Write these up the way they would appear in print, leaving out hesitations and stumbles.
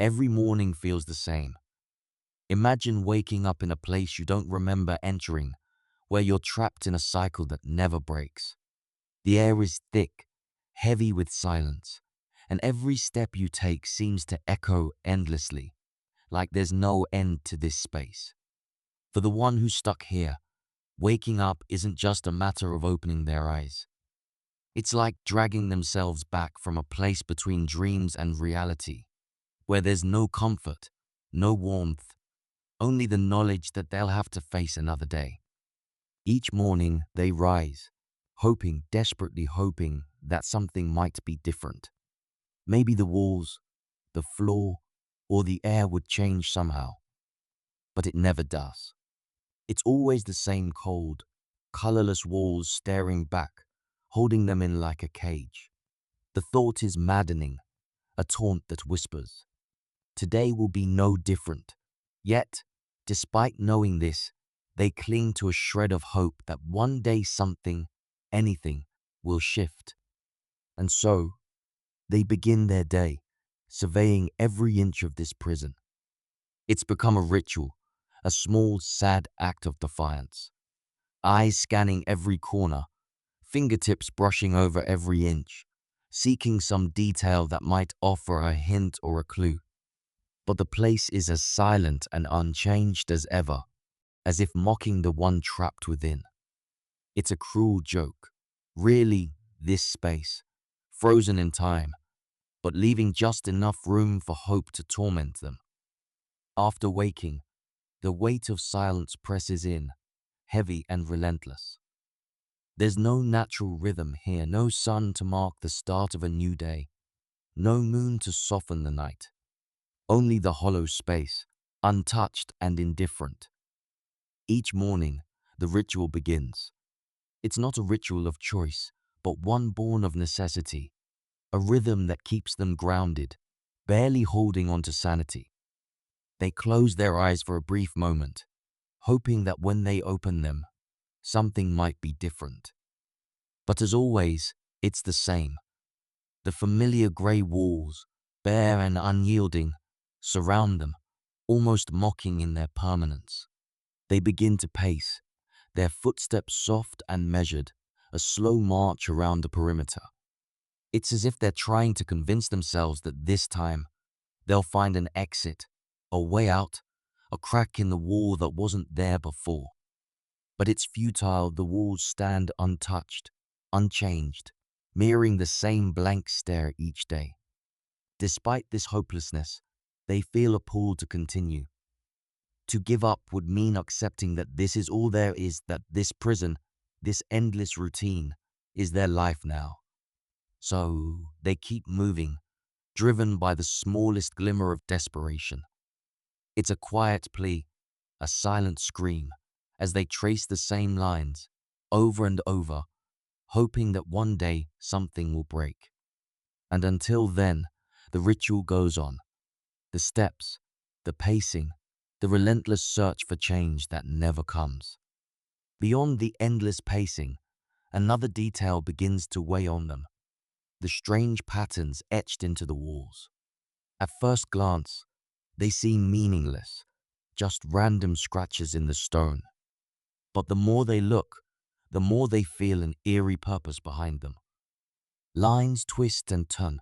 Every morning feels the same. Imagine waking up in a place you don't remember entering, where you're trapped in a cycle that never breaks. The air is thick, heavy with silence, and every step you take seems to echo endlessly, like there's no end to this space. For the one who's stuck here, waking up isn't just a matter of opening their eyes. It's like dragging themselves back from a place between dreams and reality, where there's no comfort, no warmth, only the knowledge that they'll have to face another day. Each morning they rise, hoping, desperately hoping, that something might be different. Maybe the walls, the floor, or the air would change somehow. But it never does. It's always the same cold, colorless walls staring back, holding them in like a cage. The thought is maddening, a taunt that whispers, "Today will be no different." Yet, despite knowing this, they cling to a shred of hope that one day something, anything, will shift. And so, they begin their day, surveying every inch of this prison. It's become a ritual, a small, sad act of defiance. Eyes scanning every corner, fingertips brushing over every inch, seeking some detail that might offer a hint or a clue. But the place is as silent and unchanged as ever, as if mocking the one trapped within. It's a cruel joke. Really, this space, frozen in time, but leaving just enough room for hope to torment them. After waking, the weight of silence presses in, heavy and relentless. There's no natural rhythm here, no sun to mark the start of a new day, no moon to soften the night. Only the hollow space, untouched and indifferent. Each morning, the ritual begins. It's not a ritual of choice, but one born of necessity, a rhythm that keeps them grounded, barely holding on to sanity. They close their eyes for a brief moment, hoping that when they open them, something might be different. But as always, it's the same. The familiar grey walls, bare and unyielding, surround them, almost mocking in their permanence. They begin to pace, their footsteps soft and measured, a slow march around the perimeter. It's as if they're trying to convince themselves that this time, they'll find an exit, a way out, a crack in the wall that wasn't there before. But it's futile. The walls stand untouched, unchanged, mirroring the same blank stare each day. Despite this hopelessness, they feel a pull to continue. To give up would mean accepting that this is all there is, that this prison, this endless routine, is their life now. So they keep moving, driven by the smallest glimmer of desperation. It's a quiet plea, a silent scream, as they trace the same lines, over and over, hoping that one day something will break. And until then, the ritual goes on. The steps, the pacing, the relentless search for change that never comes. Beyond the endless pacing, another detail begins to weigh on them. The strange patterns etched into the walls. At first glance, they seem meaningless, just random scratches in the stone. But the more they look, the more they feel an eerie purpose behind them. Lines twist and turn,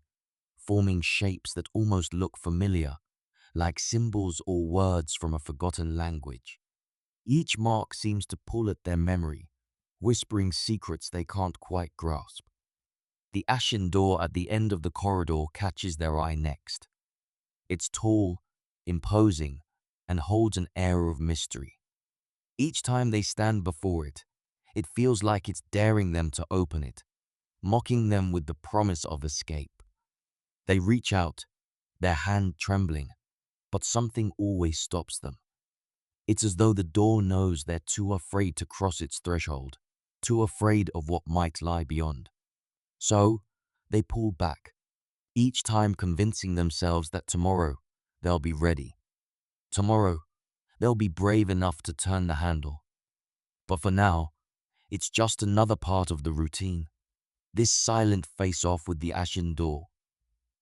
forming shapes that almost look familiar, like symbols or words from a forgotten language. Each mark seems to pull at their memory, whispering secrets they can't quite grasp. The ashen door at the end of the corridor catches their eye next. It's tall, imposing, and holds an air of mystery. Each time they stand before it, it feels like it's daring them to open it, mocking them with the promise of escape. They reach out, their hand trembling, but something always stops them. It's as though the door knows they're too afraid to cross its threshold, too afraid of what might lie beyond. So, they pull back, each time convincing themselves that tomorrow they'll be ready. Tomorrow, they'll be brave enough to turn the handle. But for now, it's just another part of the routine. This silent face-off with the ashen door.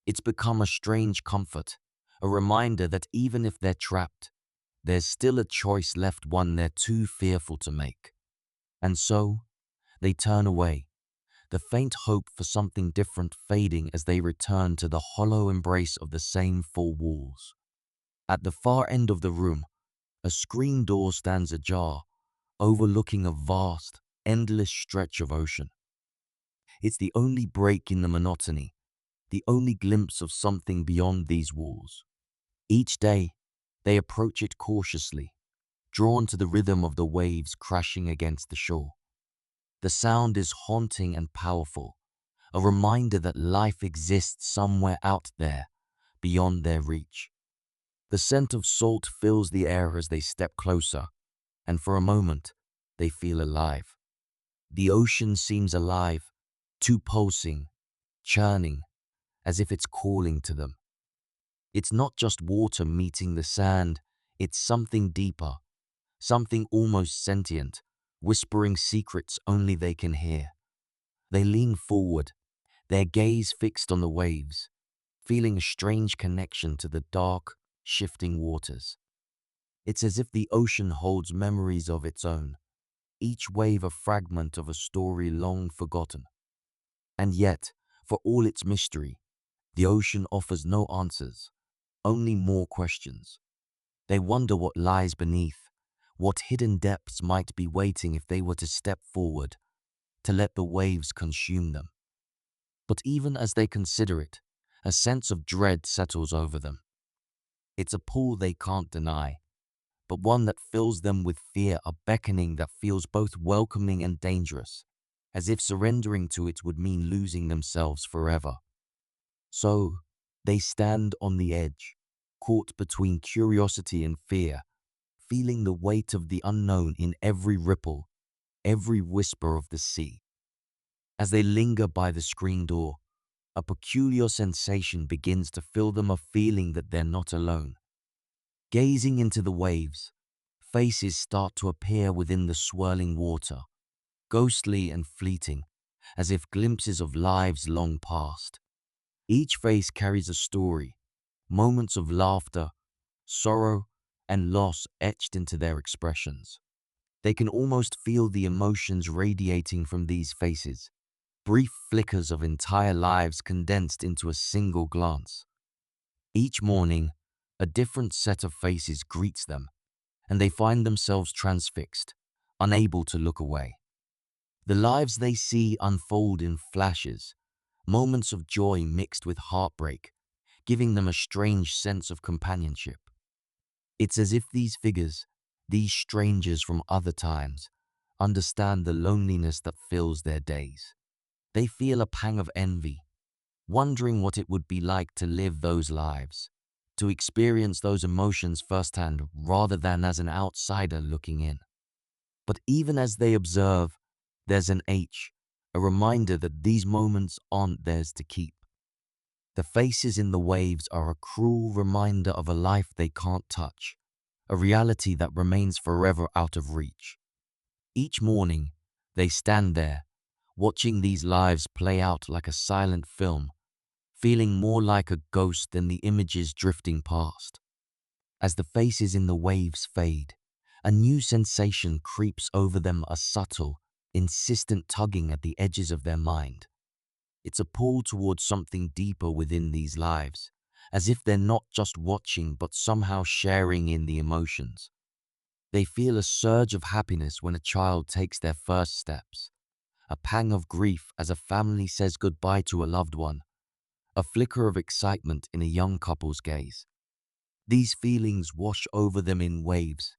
It's become a strange comfort, a reminder that even if they're trapped, there's still a choice left, one they're too fearful to make. And so, they turn away, the faint hope for something different fading as they return to the hollow embrace of the same four walls. At the far end of the room, a screen door stands ajar, overlooking a vast, endless stretch of ocean. It's the only break in the monotony, the only glimpse of something beyond these walls. Each day, they approach it cautiously, drawn to the rhythm of the waves crashing against the shore. The sound is haunting and powerful, a reminder that life exists somewhere out there, beyond their reach. The scent of salt fills the air as they step closer, and for a moment, they feel alive. The ocean seems alive, too pulsing, churning, as if it's calling to them. It's not just water meeting the sand, it's something deeper, something almost sentient, whispering secrets only they can hear. They lean forward, their gaze fixed on the waves, feeling a strange connection to the dark, shifting waters. It's as if the ocean holds memories of its own, each wave a fragment of a story long forgotten. And yet, for all its mystery, the ocean offers no answers, only more questions. They wonder what lies beneath, what hidden depths might be waiting if they were to step forward, to let the waves consume them. But even as they consider it, a sense of dread settles over them. It's a pull they can't deny, but one that fills them with fear, a beckoning that feels both welcoming and dangerous, as if surrendering to it would mean losing themselves forever. So, they stand on the edge, caught between curiosity and fear, feeling the weight of the unknown in every ripple, every whisper of the sea. As they linger by the screen door, a peculiar sensation begins to fill them, a feeling that they're not alone. Gazing into the waves, faces start to appear within the swirling water, ghostly and fleeting, as if glimpses of lives long past. Each face carries a story, moments of laughter, sorrow, and loss etched into their expressions. They can almost feel the emotions radiating from these faces, brief flickers of entire lives condensed into a single glance. Each morning, a different set of faces greets them, and they find themselves transfixed, unable to look away. The lives they see unfold in flashes, moments of joy mixed with heartbreak, giving them a strange sense of companionship. It's as if these figures, these strangers from other times, understand the loneliness that fills their days. They feel a pang of envy, wondering what it would be like to live those lives, to experience those emotions firsthand rather than as an outsider looking in. But even as they observe, there's an H, a reminder that these moments aren't theirs to keep. The faces in the waves are a cruel reminder of a life they can't touch, a reality that remains forever out of reach. Each morning, they stand there, watching these lives play out like a silent film, feeling more like a ghost than the images drifting past. As the faces in the waves fade, a new sensation creeps over them, a subtle, insistent tugging at the edges of their mind. It's a pull towards something deeper within these lives, as if they're not just watching but somehow sharing in the emotions. They feel a surge of happiness when a child takes their first steps, a pang of grief as a family says goodbye to a loved one, a flicker of excitement in a young couple's gaze. These feelings wash over them in waves,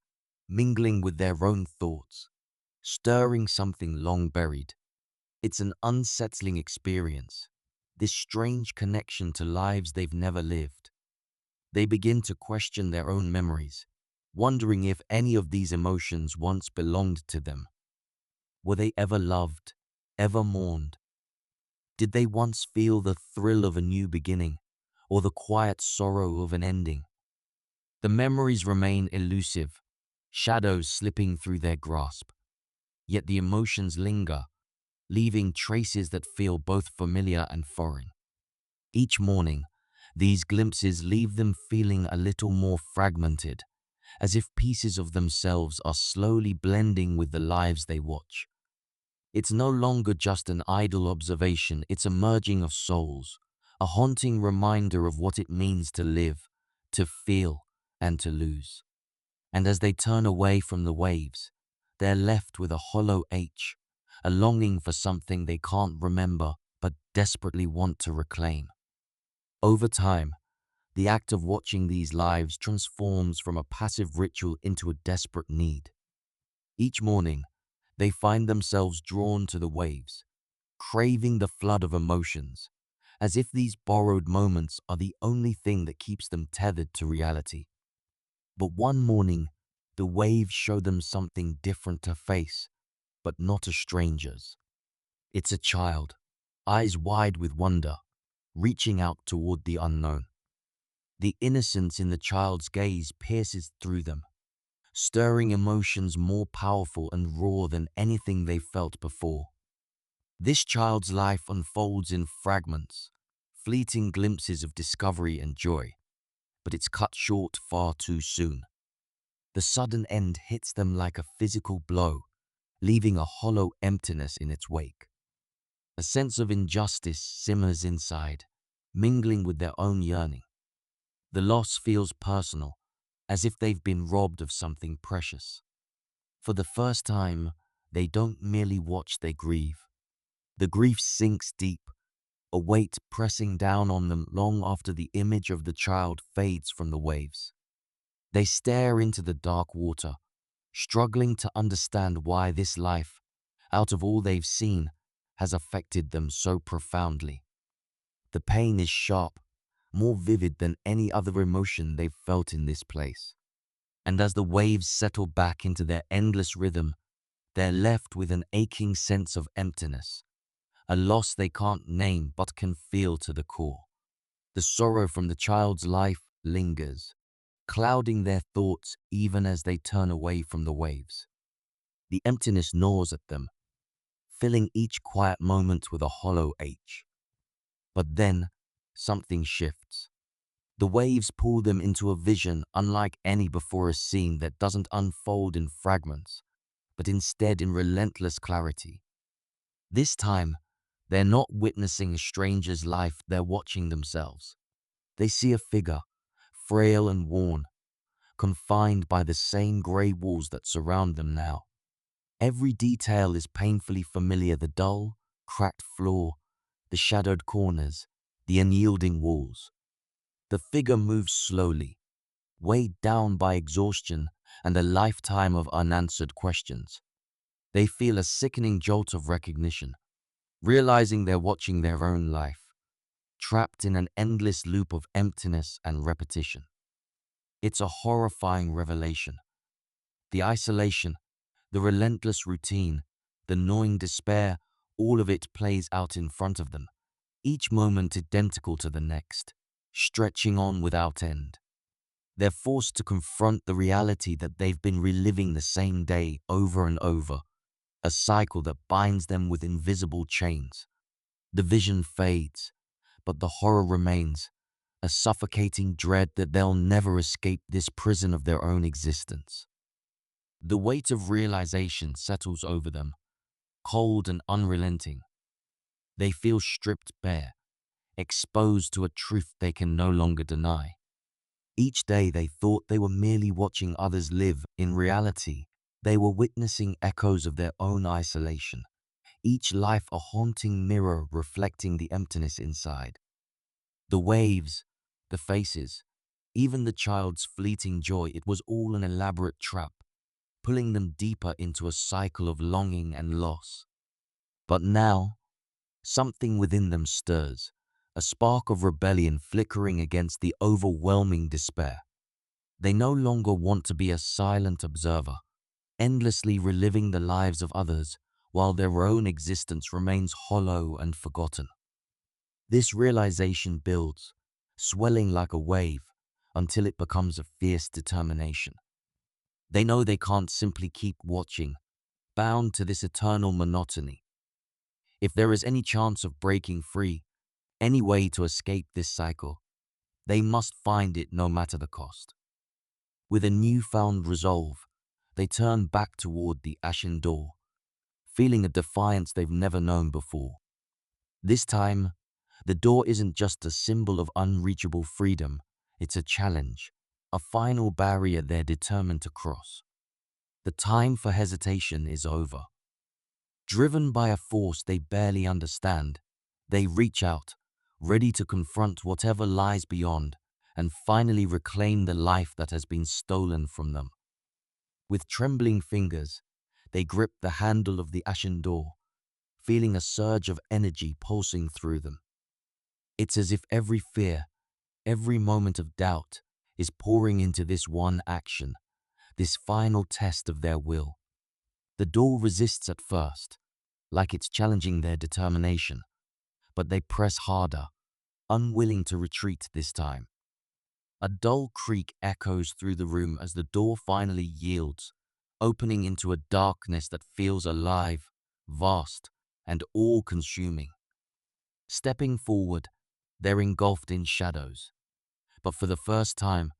mingling with their own thoughts, stirring something long buried. It's an unsettling experience, this strange connection to lives they've never lived. They begin to question their own memories, wondering if any of these emotions once belonged to them. Were they ever loved, ever mourned? Did they once feel the thrill of a new beginning, or the quiet sorrow of an ending? The memories remain elusive, shadows slipping through their grasp. Yet the emotions linger, leaving traces that feel both familiar and foreign. Each morning, These glimpses leave them feeling a little more fragmented, as if pieces of themselves are slowly blending with the lives they watch. It's no longer just an idle observation, it's a merging of souls, a haunting reminder of what it means to live, to feel, and to lose. And as they turn away from the waves, they're left with a hollow ache, a longing for something they can't remember but desperately want to reclaim. Over time, the act of watching these lives transforms from a passive ritual into a desperate need. Each morning, they find themselves drawn to the waves, craving the flood of emotions, as if these borrowed moments are the only thing that keeps them tethered to reality. But one morning, the waves show them something different to face, but not a stranger's. It's a child, eyes wide with wonder, reaching out toward the unknown. The innocence in the child's gaze pierces through them, stirring emotions more powerful and raw than anything they felt before. This child's life unfolds in fragments, fleeting glimpses of discovery and joy, but it's cut short far too soon. The sudden end hits them like a physical blow, leaving a hollow emptiness in its wake. A sense of injustice simmers inside, mingling with their own yearning. The loss feels personal, as if they've been robbed of something precious. For the first time, they don't merely watch, they grieve. The grief sinks deep, a weight pressing down on them long after the image of the child fades from the waves. They stare into the dark water, struggling to understand why this life, out of all they've seen, has affected them so profoundly. The pain is sharp, more vivid than any other emotion they've felt in this place. And as the waves settle back into their endless rhythm, they're left with an aching sense of emptiness, a loss they can't name but can feel to the core. The sorrow from the child's life lingers, clouding their thoughts even as they turn away from the waves. The emptiness gnaws at them, filling each quiet moment with a hollow ache. But then, something shifts. The waves pull them into a vision unlike any before seen that doesn't unfold in fragments, but instead in relentless clarity. This time, they're not witnessing a stranger's life, they're watching themselves. They see a figure, frail and worn, confined by the same grey walls that surround them now. Every detail is painfully familiar: the dull, cracked floor, the shadowed corners, the unyielding walls. The figure moves slowly, weighed down by exhaustion and a lifetime of unanswered questions. They feel a sickening jolt of recognition, realizing they're watching their own life, trapped in an endless loop of emptiness and repetition. It's a horrifying revelation. The isolation, the relentless routine, the gnawing despair, all of it plays out in front of them, each moment identical to the next, stretching on without end. They're forced to confront the reality that they've been reliving the same day over and over, a cycle that binds them with invisible chains. The vision fades, but the horror remains, a suffocating dread that they'll never escape this prison of their own existence. The weight of realization settles over them, cold and unrelenting. They feel stripped bare, exposed to a truth they can no longer deny. Each day they thought they were merely watching others live. In reality, they were witnessing echoes of their own isolation, each life a haunting mirror reflecting the emptiness inside. The waves, the faces, even the child's fleeting joy, it was all an elaborate trap, pulling them deeper into a cycle of longing and loss. But now, something within them stirs, a spark of rebellion flickering against the overwhelming despair. They no longer want to be a silent observer, endlessly reliving the lives of others while their own existence remains hollow and forgotten. This realization builds, swelling like a wave, until it becomes a fierce determination. They know they can't simply keep watching, bound to this eternal monotony. If there is any chance of breaking free, any way to escape this cycle, They must find it no matter the cost. With a newfound resolve, they turn back toward the ashen door, feeling a defiance they've never known before. This time, the door isn't just a symbol of unreachable freedom, it's a challenge, a final barrier they're determined to cross. The time for hesitation is over. Driven by a force they barely understand, they reach out, ready to confront whatever lies beyond and finally reclaim the life that has been stolen from them. With trembling fingers, they grip the handle of the ashen door, feeling a surge of energy pulsing through them. It's as if every fear, every moment of doubt is pouring into this one action, this final test of their will. The door resists at first, like it's challenging their determination, but they press harder, unwilling to retreat this time. A dull creak echoes through the room as the door finally yields, opening into a darkness that feels alive, vast, and all-consuming. Stepping forward, they're engulfed in shadows. But for the first time,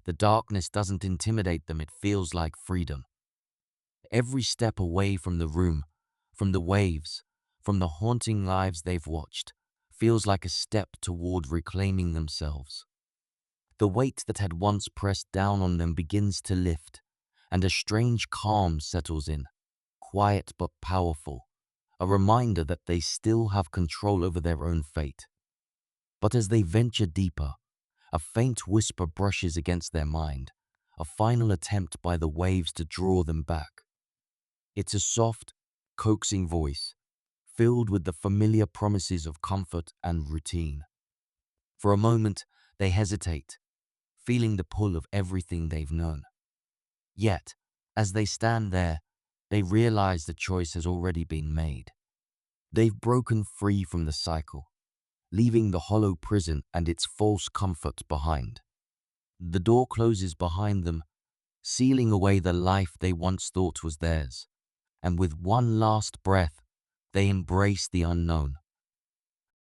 the darkness doesn't intimidate them, it feels like freedom. Every step away from the room, from the waves, from the haunting lives they've watched, feels like a step toward reclaiming themselves. The weight that had once pressed down on them begins to lift, and a strange calm settles in, quiet but powerful, a reminder that they still have control over their own fate. But as they venture deeper, a faint whisper brushes against their mind, a final attempt by the waves to draw them back. It's a soft, coaxing voice, filled with the familiar promises of comfort and routine. For a moment, they hesitate, feeling the pull of everything they've known. Yet, as they stand there, they realize the choice has already been made. They've broken free from the cycle, leaving the hollow prison and its false comfort behind. The door closes behind them, sealing away the life they once thought was theirs, and with one last breath, they embrace the unknown,